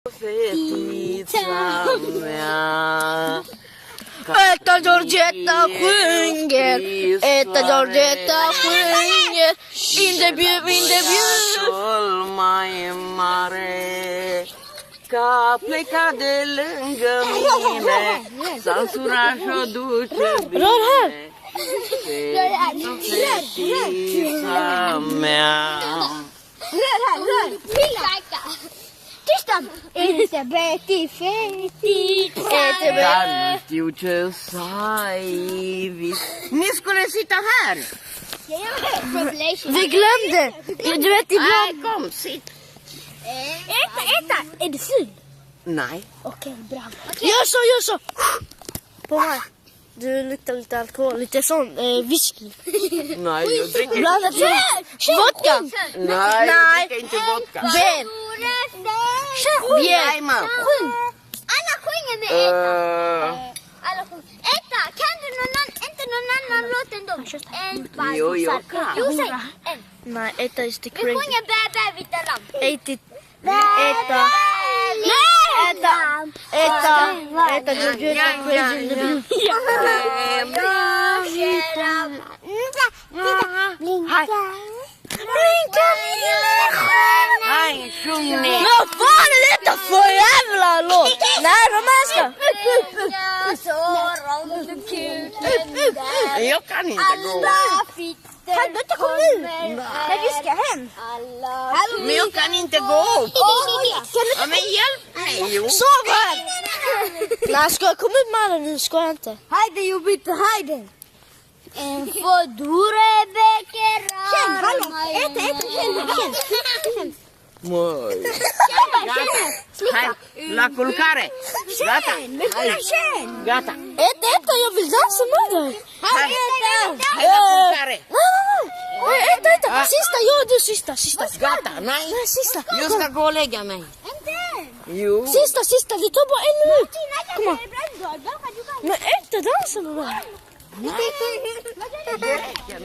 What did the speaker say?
Äta Georgetta sjunger, äta Georgetta sjunger. Intervju. Plecate lângă mine, s-a însurat și-o duce bine. Fetița mea. Dar nu știu ce să ai. Niscule, sitta här. Vi glömde. Du vet Nej, ibland. kom, sitt. Äta! Är du full? Nej. Okej, bra. Gör så. På mig. Du luktar lite alkohol, lite sån whisky. Nej, jag dricker inte. Blandat med vodka. Nej, jag dricker inte vodka. Bier. Nej, man. Alla sjunger med Alla sjunger. Äta! Kan du inte någon annan låt än dem? Jo, jag kan. Jo, säg en. Nej, äta is the Vi crazy. sjunger bä, bä, vita lamm. Äta. Äta Georgetta crazy in the blue. Blinka lilla stjärna. Nej, sjung ni. Men vad fan är detta för jävla låt? Nej, de här ska. Jag kan inte gå. Kan du inte komma ut? Men vi ska hem. Men jag kan inte gå. Ja, men hjälp mig ju. Sov här! Nej, ska jag komma ut med den nu? Ska jag inte? Hajde Jupiter, hajde! En fodurebeker känn! Moi. Hai, la culcare. Gata. Hai. Gata. Äta, jag vill dansa med dig. Hai. Hai la culcare. Nej, äta. Sista, sista. Gata, nej. Nej, sista. Jag ska gå och lägga mig. Jo. Sista, det tar bara en minut. Kom on. Men äta, dansa med mig. Nej.